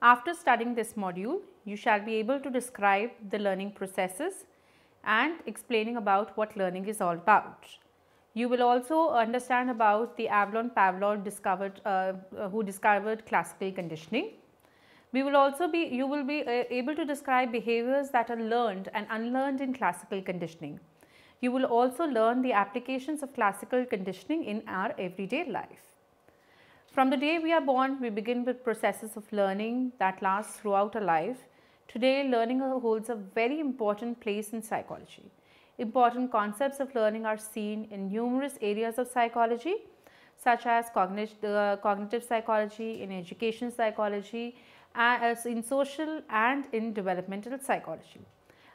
After studying this module, you shall be able to describe the learning processes and explaining about what learning is all about. You will also understand about the Pavlov who discovered classical conditioning. You will be able to describe behaviors that are learned and unlearned in classical conditioning. You will also learn the applications of classical conditioning in our everyday life. From the day we are born, we begin with processes of learning that last throughout our life. Today, learning holds a very important place in psychology. Important concepts of learning are seen in numerous areas of psychology, such as cognitive psychology, in education psychology, as in social and in developmental psychology.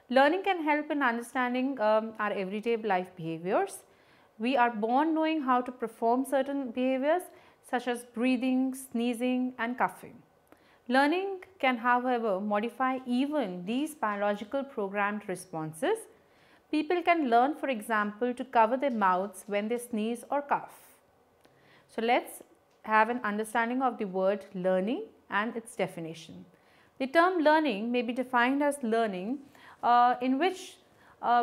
Learning can help in understanding our everyday life behaviors. We are born knowing how to perform certain behaviors such as breathing, sneezing and coughing. Learning can, however, modify even these biological programmed responses. People can learn, for example, to cover their mouths when they sneeze or cough. So, let us have an understanding of the word learning and its definition. The term learning may be defined as learning in which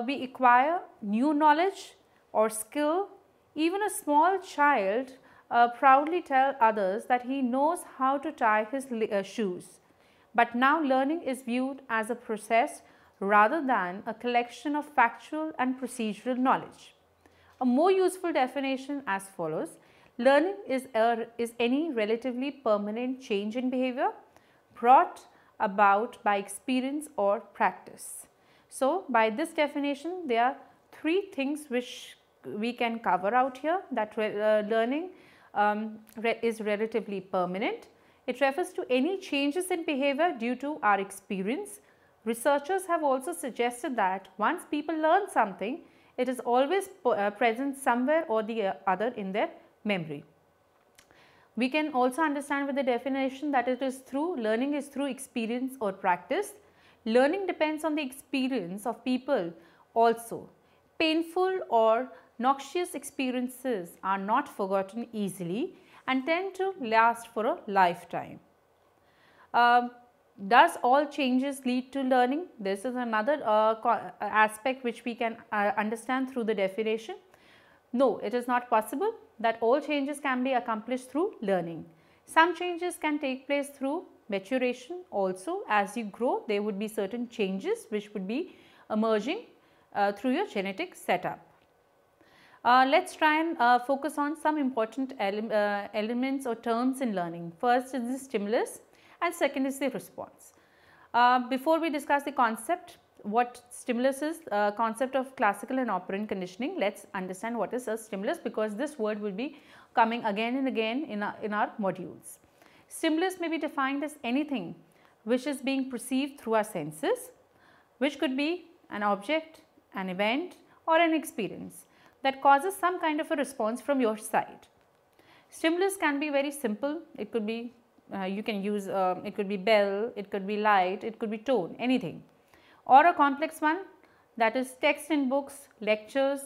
we acquire new knowledge or skill. Even a small child proudly tells others that he knows how to tie his shoes. But now learning is viewed as a process rather than a collection of factual and procedural knowledge. A more useful definition as follows: learning is any relatively permanent change in behavior brought about by experience or practice. So, by this definition, there are three things which we can cover out here, that learning is relatively permanent. It refers to any changes in behavior due to our experience. Researchers have also suggested that once people learn something, it is always present somewhere or the other in their memory. We can also understand with the definition that learning is through experience or practice. Learning depends on the experience of people also. Painful or noxious experiences are not forgotten easily and tend to last for a lifetime. Does all changes lead to learning? This is another aspect which we can understand through the definition. No, it is not possible that all changes can be accomplished through learning. Some changes can take place through maturation also. As you grow, there would be certain changes which would be emerging through your genetic setup. Let us try and focus on some important elements or terms in learning. First is the stimulus and second is the response. Before we discuss the concept, what stimulus is, concept of classical and operant conditioning, let us understand what is a stimulus, because this word will be coming again and again in our modules. Stimulus may be defined as anything which is being perceived through our senses, which could be an object, an event or an experience that causes some kind of a response from your side. Stimulus can be very simple. It could be you can use it could be bell, it could be light, it could be tone, anything, or a complex one, that is text in books, lectures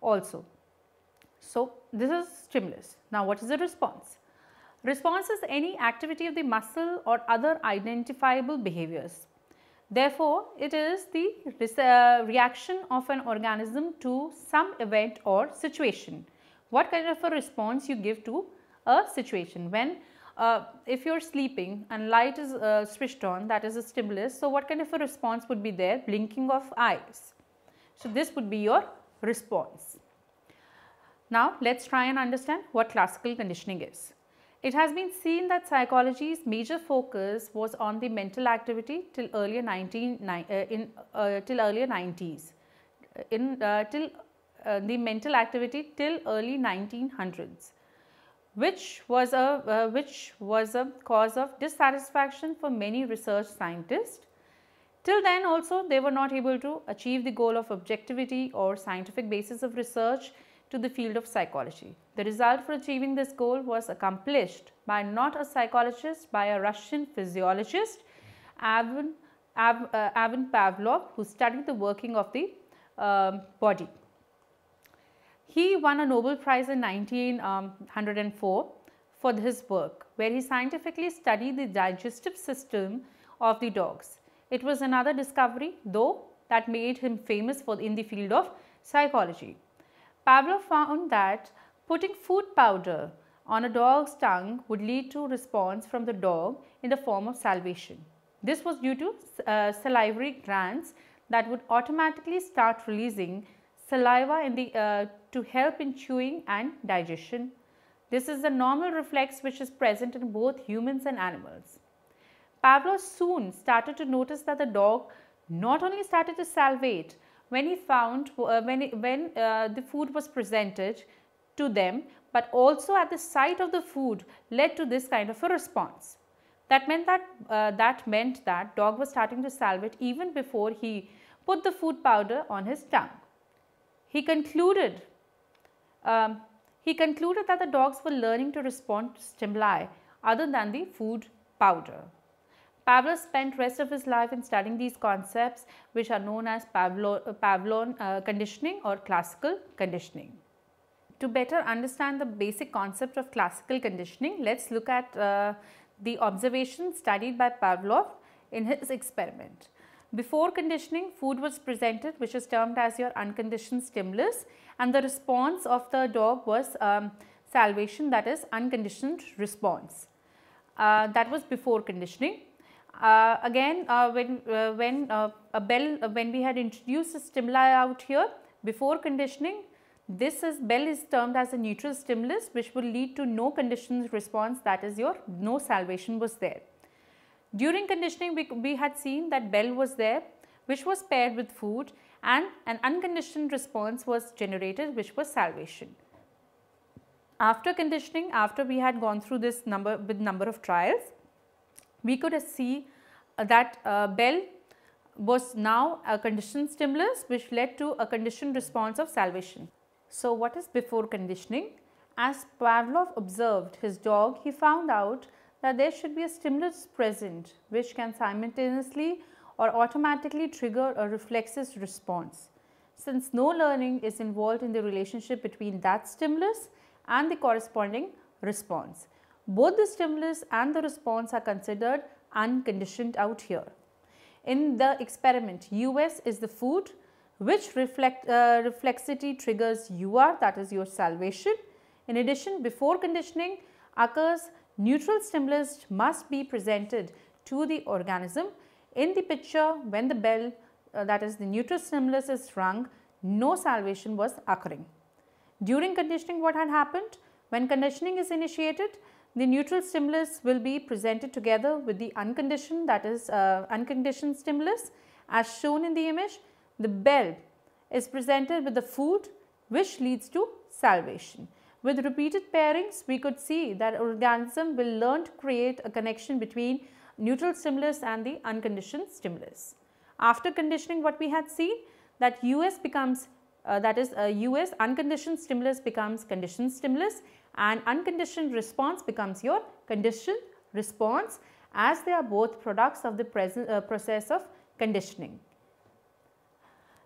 also. So, this is stimulus. Now, what is the response? Response is any activity of the muscle or other identifiable behaviors. Therefore, it is the reaction of an organism to some event or situation. What kind of a response you give to a situation? When if you are sleeping and light is switched on, that is a stimulus. So, what kind of a response would be there? Blinking of eyes. So, this would be your response. Now, let us try and understand what classical conditioning is. It has been seen that psychology's major focus was on the mental activity till earlier 90s, the mental activity till early 1900s, which was a cause of dissatisfaction for many research scientists. Till then also they were not able to achieve the goal of objectivity or scientific basis of research to the field of psychology. The result for achieving this goal was accomplished by not a psychologist, by a Russian physiologist, Ivan Pavlov, who studied the working of the body. He won a Nobel Prize in 1904 for his work, where he scientifically studied the digestive system of the dogs. It was another discovery, though, that made him famous in the field of psychology. Pavlov found that putting food powder on a dog's tongue would lead to response from the dog in the form of salivation. This was due to salivary glands that would automatically start releasing saliva to help in chewing and digestion. This is a normal reflex which is present in both humans and animals. Pavlov soon started to notice that the dog not only started to salivate when he found when the food was presented to them, but also at the sight of the food led to this kind of a response. That meant that dog was starting to salivate even before he put the food powder on his tongue. He concluded that the dogs were learning to respond to stimuli other than the food powder. Pavlov spent rest of his life in studying these concepts, which are known as Pavlovian conditioning or classical conditioning. To better understand the basic concept of classical conditioning, let's look at the observations studied by Pavlov in his experiment. Before conditioning, food was presented, which is termed as your unconditioned stimulus, and the response of the dog was salivation, that is unconditioned response. That was before conditioning. When we had introduced the stimuli out here before conditioning, bell is termed as a neutral stimulus, which will lead to no conditioned response, that is no salivation was there. During conditioning, we had seen that bell was there, which was paired with food, and an unconditioned response was generated, which was salivation. After conditioning, after we had gone through this number of trials, we could see that bell was now a conditioned stimulus, which led to a conditioned response of salivation. So, what is before conditioning? As Pavlov observed his dog, he found out that there should be a stimulus present which can simultaneously or automatically trigger a reflexive response. Since no learning is involved in the relationship between that stimulus and the corresponding response, both the stimulus and the response are considered unconditioned out here. In the experiment, US is the food, which reflexity triggers UR, that is your salivation. In addition, before conditioning occurs, neutral stimulus must be presented to the organism. In the picture, when the bell, that is the neutral stimulus, is rung, no salivation was occurring. During conditioning, what had happened? When conditioning is initiated, the neutral stimulus will be presented together with the unconditioned, that is unconditioned stimulus. As shown in the image, the bell is presented with the food, which leads to salivation. With repeated pairings, we could see that organism will learn to create a connection between neutral stimulus and the unconditioned stimulus. After conditioning, what we had seen, that US becomes US unconditioned stimulus becomes conditioned stimulus, and unconditioned response becomes your conditioned response, as they are both products of the process of conditioning.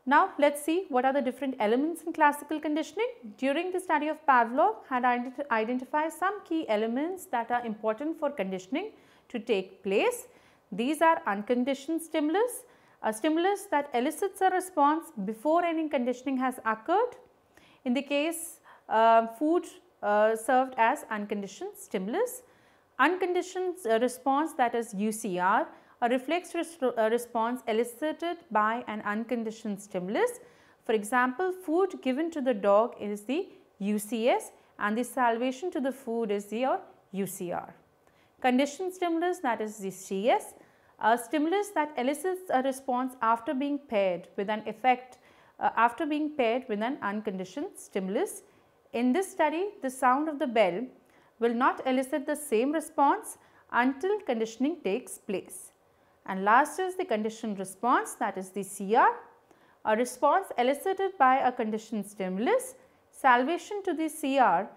Now, let us see what are the different elements in classical conditioning. During the study of Pavlov had identified some key elements that are important for conditioning to take place. These are unconditioned stimulus, a stimulus that elicits a response before any conditioning has occurred. In the case food served as unconditioned stimulus. Unconditioned response, that is UCR, a reflex response elicited by an unconditioned stimulus. For example, food given to the dog is the UCS and the salivation to the food is your UCR. Conditioned stimulus, that is the CS, a stimulus that elicits a response after being paired with an unconditioned stimulus. In this study, the sound of the bell will not elicit the same response until conditioning takes place. And last is the conditioned response, that is the CR, a response elicited by a conditioned stimulus. Salivation to the CR,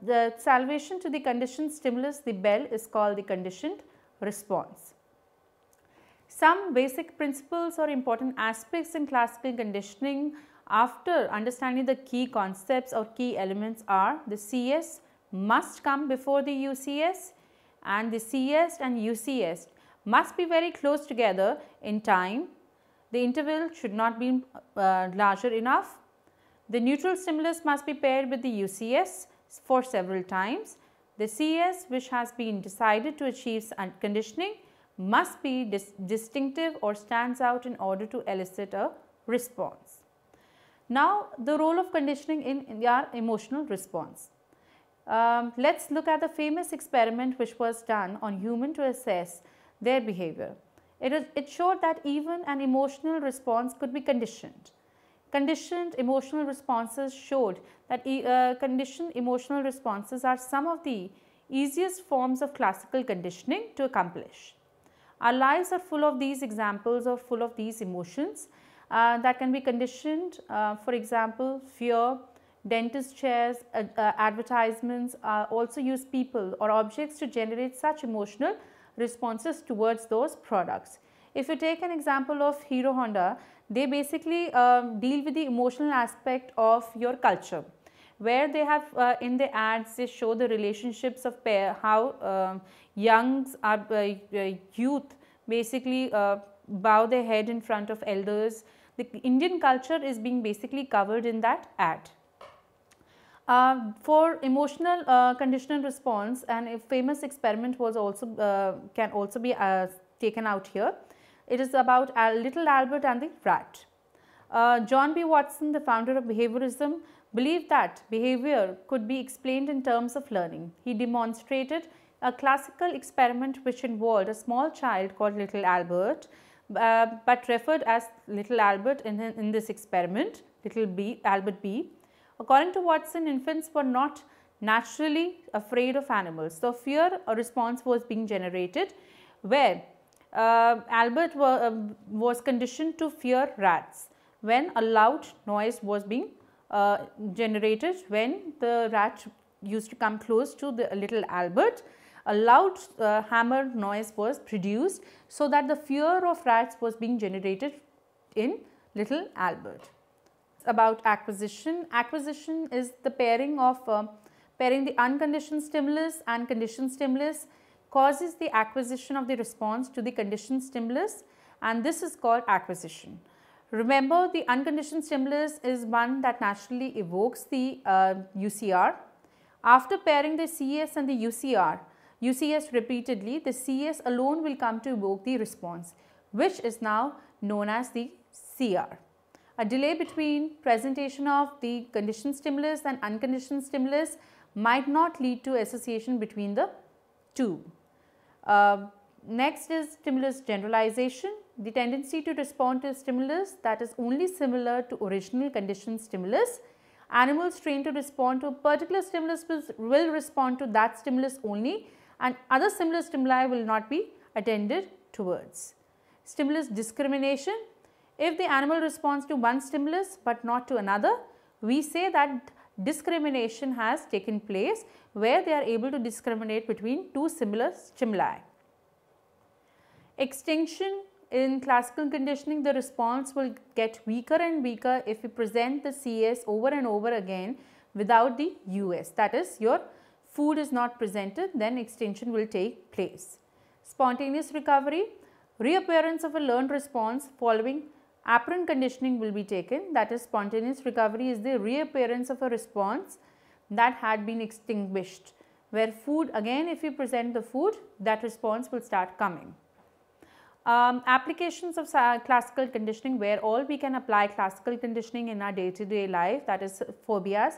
the salivation to the conditioned stimulus, the bell, is called the conditioned response. Some basic principles or important aspects in classical conditioning after understanding the key concepts or key elements are: the CS must come before the UCS, and the CS and UCS must be very close together in time. The interval should not be larger enough. The neutral stimulus must be paired with the UCS for several times. The CS, which has been decided to achieve conditioning, must be distinctive or stands out in order to elicit a response. Now, the role of conditioning in our emotional response. Let's look at the famous experiment which was done on human to assess their behavior. It showed that even an emotional response could be conditioned. Conditioned emotional responses showed that conditioned emotional responses are some of the easiest forms of classical conditioning to accomplish. Our lives are full of these examples or full of these emotions that can be conditioned. For example, fear, dentist chairs, advertisements also use people or objects to generate such emotional responses towards those products. If you take an example of Hero Honda, they basically deal with the emotional aspect of your culture, where they have in the ads they show the relationships of how youth basically bow their head in front of elders. The Indian culture is being basically covered in that ad. For emotional conditional response, and a famous experiment was also can also be taken out here. It is about little Albert and the rat. John B. Watson, the founder of behaviorism, believed that behavior could be explained in terms of learning. He demonstrated a classical experiment which involved a small child called little Albert, but referred as little Albert in this experiment, little B, Albert B. According to Watson, infants were not naturally afraid of animals. So, fear response was being generated where Albert was conditioned to fear rats when a loud noise was being generated. When the rat used to come close to the little Albert, a loud hammer noise was produced, so that the fear of rats was being generated in little Albert. About acquisition. Acquisition is the pairing the unconditioned stimulus and conditioned stimulus causes the acquisition of the response to the conditioned stimulus, and this is called acquisition. Remember, the unconditioned stimulus is one that naturally evokes the UCR. After pairing the CS and the UCS repeatedly, the CS alone will come to evoke the response, which is now known as the CR. A delay between presentation of the conditioned stimulus and unconditioned stimulus might not lead to association between the two. Next is stimulus generalization, the tendency to respond to a stimulus that is only similar to original conditioned stimulus. Animals trained to respond to a particular stimulus will respond to that stimulus only, and other similar stimuli will not be attended towards. Stimulus discrimination. If the animal responds to one stimulus but not to another, we say that discrimination has taken place, where they are able to discriminate between two similar stimuli. Extinction. In classical conditioning, the response will get weaker and weaker if you present the CS over and over again without the US. That is, your food is not presented, then extinction will take place. Spontaneous recovery. Reappearance of a learned response following apparent conditioning will be taken. That is, spontaneous recovery is the reappearance of a response that had been extinguished, where food, again if you present the food, that response will start coming. Applications of classical conditioning, where all we can apply classical conditioning in our day-to-day life, that is phobias.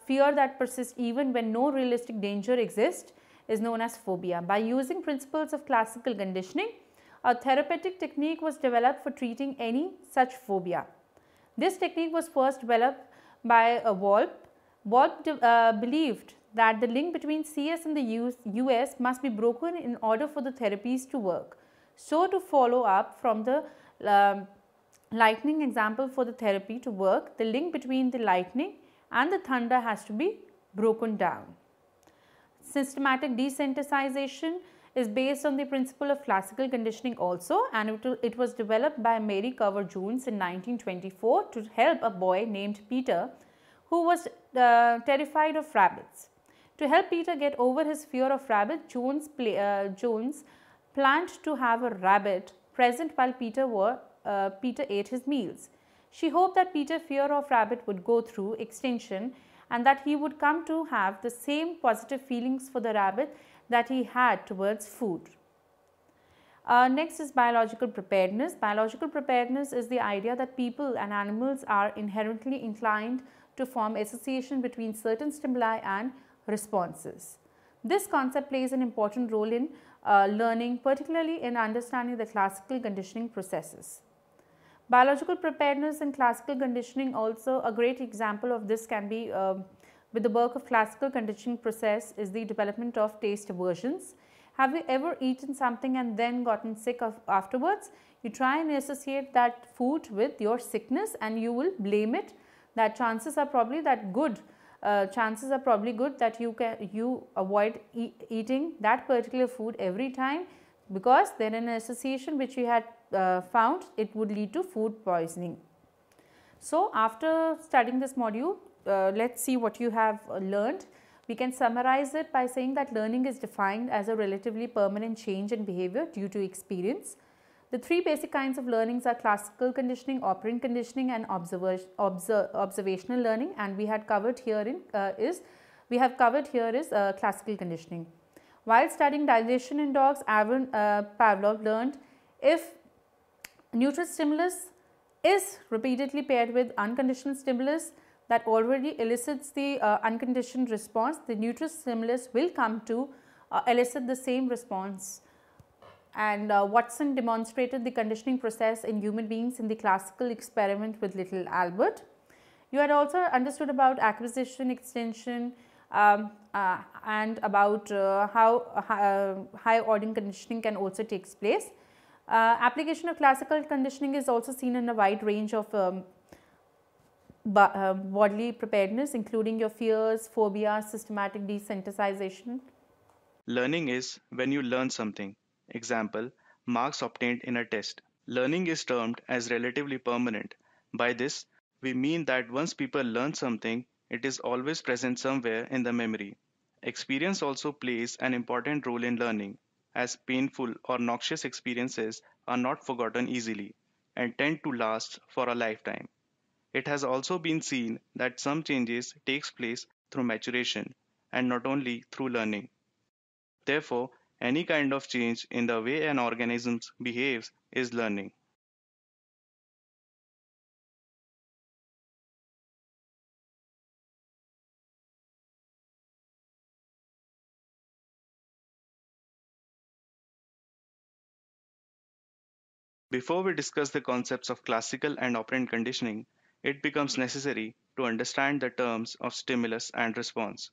Fear that persists even when no realistic danger exists is known as phobia. By using principles of classical conditioning, a therapeutic technique was developed for treating any such phobia. This technique was first developed by Wolpe. Wolpe believed that the link between CS and the US must be broken in order for the therapies to work. So, to follow up from the lightning example for the therapy to work, the link between the lightning and the thunder has to be broken down. Systematic desensitization is based on the principle of classical conditioning also, and it was developed by Mary Cover Jones in 1924 to help a boy named Peter who was terrified of rabbits. To help Peter get over his fear of rabbit, Jones planned to have a rabbit present while Peter ate his meals. She hoped that Peter's fear of rabbit would go through extinction and that he would come to have the same positive feelings for the rabbit that he had towards food. Next is biological preparedness. Biological preparedness is the idea that people and animals are inherently inclined to form association between certain stimuli and responses. This concept plays an important role in learning, particularly in understanding the classical conditioning processes. Biological preparedness and classical conditioning, also a great example of this can be with the work of classical conditioning process is the development of taste aversions. Have you ever eaten something and then gotten sick afterwards? You try and associate that food with your sickness and you will blame it. That chances are probably good that you avoid eating that particular food every time, because then an association which you had found, it would lead to food poisoning. So, after studying this module, let's see what you have learned. We can summarize it by saying that learning is defined as a relatively permanent change in behavior due to experience. The three basic kinds of learnings are classical conditioning, operant conditioning and observational learning, and we have covered here is classical conditioning. While studying digestion in dogs, Pavlov learned if neutral stimulus is repeatedly paired with unconditional stimulus that already elicits the unconditioned response, the neutral stimulus will come to elicit the same response. And Watson demonstrated the conditioning process in human beings in the classical experiment with little Albert. You had also understood about acquisition, extension, and about how high order conditioning can also take place. Application of classical conditioning is also seen in a wide range of bodily preparedness, including your fears, phobias, systematic desensitization. Learning is when you learn something. Example, marks obtained in a test. Learning is termed as relatively permanent. By this, we mean that once people learn something, it is always present somewhere in the memory. Experience also plays an important role in learning, as painful or noxious experiences are not forgotten easily and tend to last for a lifetime. It has also been seen that some changes takes place through maturation and not only through learning. Therefore, any kind of change in the way an organism behaves is learning. Before we discuss the concepts of classical and operant conditioning, it becomes necessary to understand the terms of stimulus and response.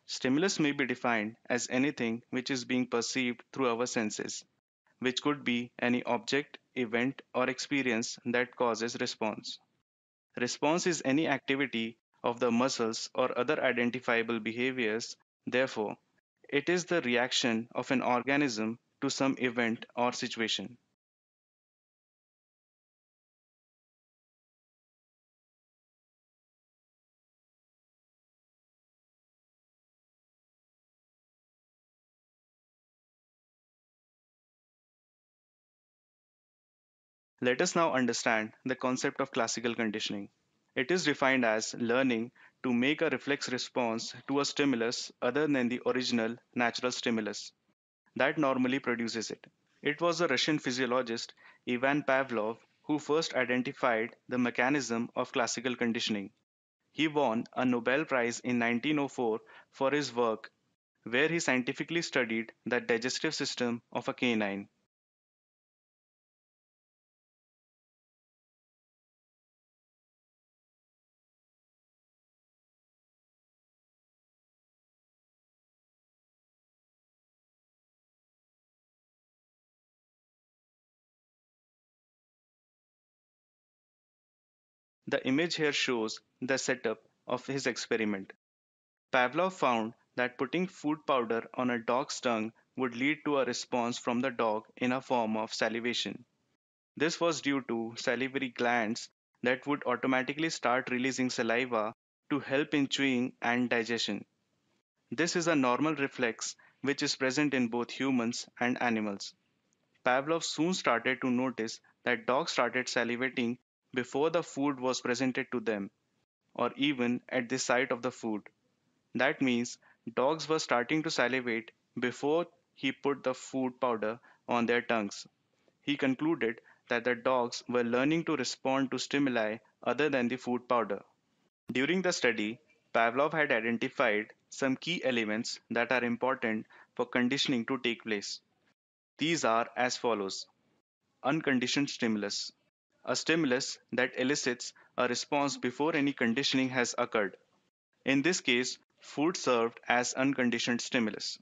Stimulus may be defined as anything which is being perceived through our senses, which could be any object, event, or experience that causes response. Response is any activity of the muscles or other identifiable behaviors. Therefore, it is the reaction of an organism to some event or situation. Let us now understand the concept of classical conditioning. It is defined as learning to make a reflex response to a stimulus other than the original natural stimulus that normally produces it. It was the Russian physiologist Ivan Pavlov who first identified the mechanism of classical conditioning. He won a Nobel Prize in 1904 for his work, where he scientifically studied the digestive system of a canine. The image here shows the setup of his experiment. Pavlov found that putting food powder on a dog's tongue would lead to a response from the dog in a form of salivation. This was due to salivary glands that would automatically start releasing saliva to help in chewing and digestion. This is a normal reflex which is present in both humans and animals. Pavlov soon started to notice that dogs started salivating before the food was presented to them, or even at the sight of the food. That means dogs were starting to salivate before he put the food powder on their tongues. He concluded that the dogs were learning to respond to stimuli other than the food powder. During the study, Pavlov had identified some key elements that are important for conditioning to take place. These are as follows: unconditioned stimulus, a stimulus that elicits a response before any conditioning has occurred. In this case, food served as unconditioned stimulus.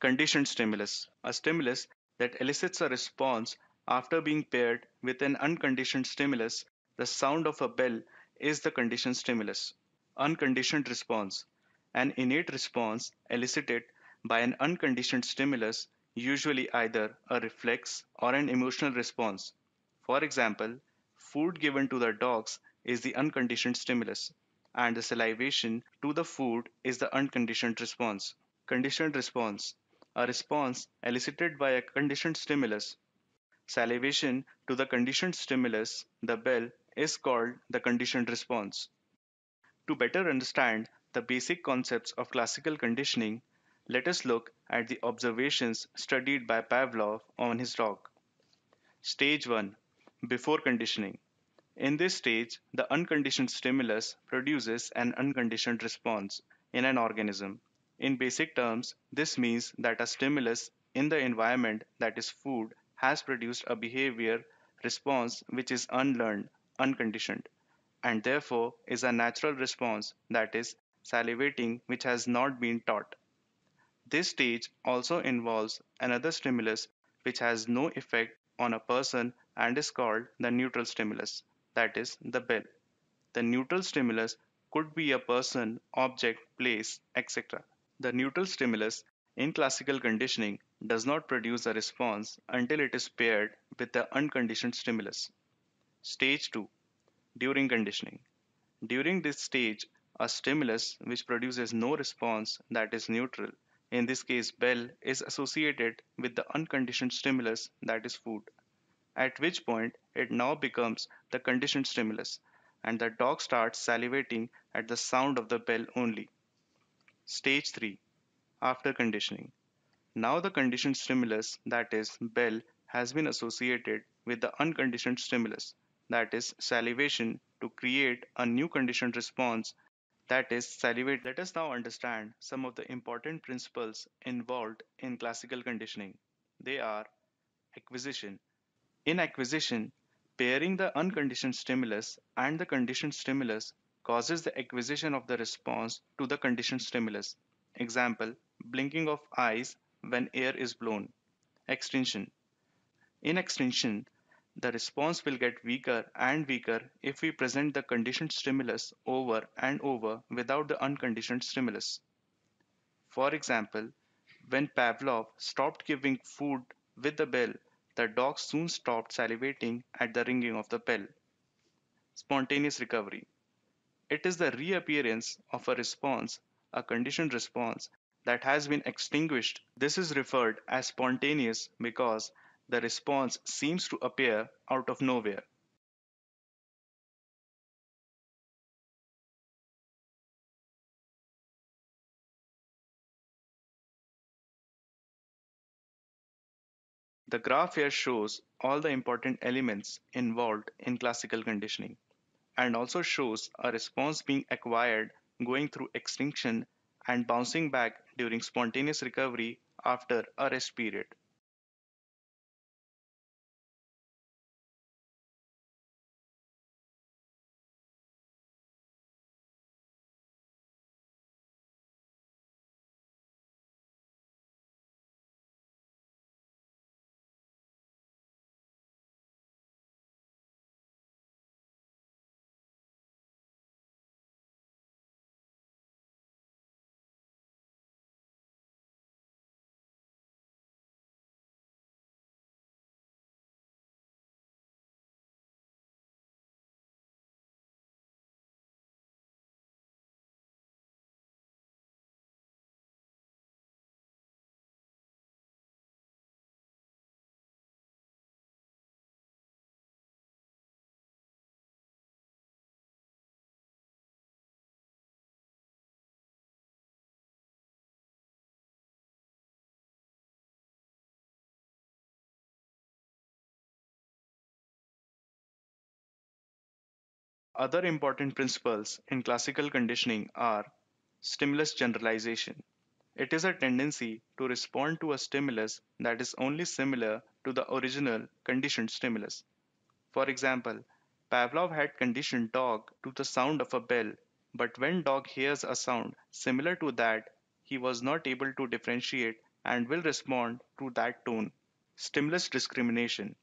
Conditioned stimulus, a stimulus that elicits a response after being paired with an unconditioned stimulus. The sound of a bell is the conditioned stimulus. Unconditioned response, an innate response elicited by an unconditioned stimulus, usually either a reflex or an emotional response. For example, food given to the dogs is the unconditioned stimulus, and the salivation to the food is the unconditioned response. Conditioned response, a response elicited by a conditioned stimulus. Salivation to the conditioned stimulus, the bell, is called the conditioned response. To better understand the basic concepts of classical conditioning, let us look at the observations studied by Pavlov on his dog. Stage 1: Before conditioning. In this stage, the unconditioned stimulus produces an unconditioned response in an organism. In basic terms, this means that a stimulus in the environment, that is food, has produced a behavior response which is unlearned, unconditioned, and therefore is a natural response, that is salivating, which has not been taught. This stage also involves another stimulus which has no effect on a person and is called the neutral stimulus, that is, the bell. The neutral stimulus could be a person, object, place, etc. The neutral stimulus in classical conditioning does not produce a response until it is paired with the unconditioned stimulus. Stage 2: During conditioning. During this stage, a stimulus which produces no response, that is neutral, in this case bell, is associated with the unconditioned stimulus, that is food, at which point it now becomes the conditioned stimulus, and the dog starts salivating at the sound of the bell only. Stage 3: After conditioning. Now the conditioned stimulus, that is bell, has been associated with the unconditioned stimulus, that is salivation, to create a new conditioned response, that is salivate. Let us now understand some of the important principles involved in classical conditioning. They are: acquisition. In acquisition, pairing the unconditioned stimulus and the conditioned stimulus causes the acquisition of the response to the conditioned stimulus. Example: blinking of eyes when air is blown. Extinction. In extinction, the response will get weaker and weaker if we present the conditioned stimulus over and over without the unconditioned stimulus. For example, when Pavlov stopped giving food with the bell, the dog soon stopped salivating at the ringing of the bell. Spontaneous recovery. It is the reappearance of a response, a conditioned response, that has been extinguished. This is referred as spontaneous because the response seems to appear out of nowhere. The graph here shows all the important elements involved in classical conditioning and also shows a response being acquired, going through extinction, and bouncing back during spontaneous recovery after a rest period. Other important principles in classical conditioning are stimulus generalization. It is a tendency to respond to a stimulus that is only similar to the original conditioned stimulus. For example, Pavlov had conditioned dog to the sound of a bell, but when dog hears a sound similar to that, he was not able to differentiate and will respond to that tone. Stimulus discrimination.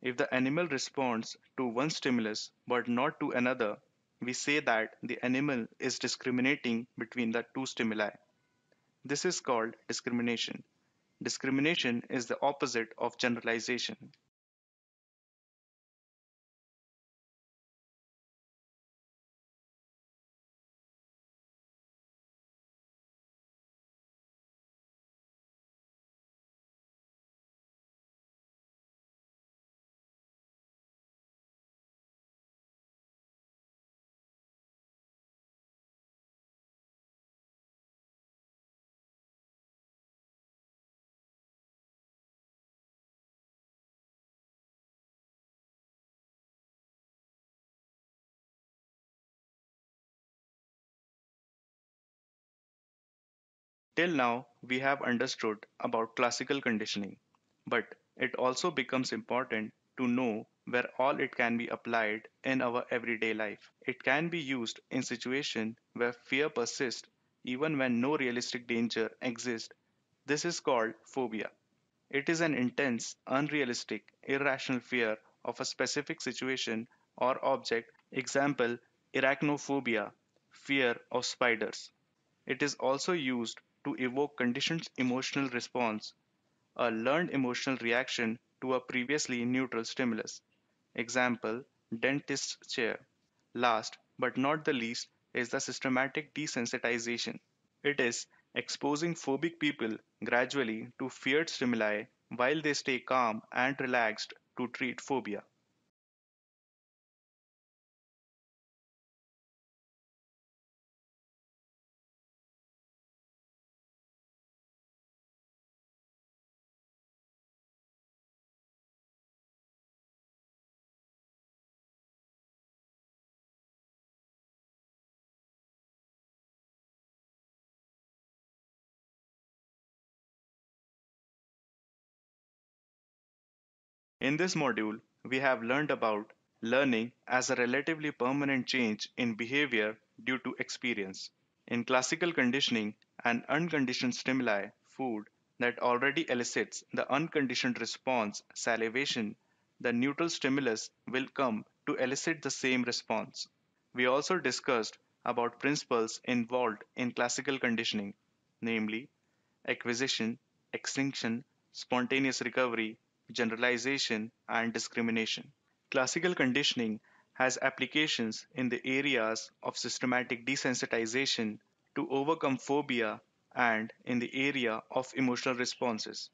If the animal responds to one stimulus but not to another, we say that the animal is discriminating between the two stimuli. This is called discrimination. Discrimination is the opposite of generalization. Till now, we have understood about classical conditioning, but it also becomes important to know where all it can be applied in our everyday life. It can be used in situations where fear persists even when no realistic danger exists. This is called phobia. It is an intense, unrealistic, irrational fear of a specific situation or object. Example, arachnophobia, fear of spiders. It is also used to evoke conditioned emotional response, a learned emotional reaction to a previously neutral stimulus. Example, dentist's chair. Last but not the least is the systematic desensitization. It is exposing phobic people gradually to feared stimuli while they stay calm and relaxed to treat phobia. In this module, we have learned about learning as a relatively permanent change in behavior due to experience. In classical conditioning, an unconditioned stimuli, food, that already elicits the unconditioned response, salivation, the neutral stimulus will come to elicit the same response. We also discussed about principles involved in classical conditioning, namely acquisition, extinction, spontaneous recovery, generalization, and discrimination. Classical conditioning has applications in the areas of systematic desensitization to overcome phobia and in the area of emotional responses.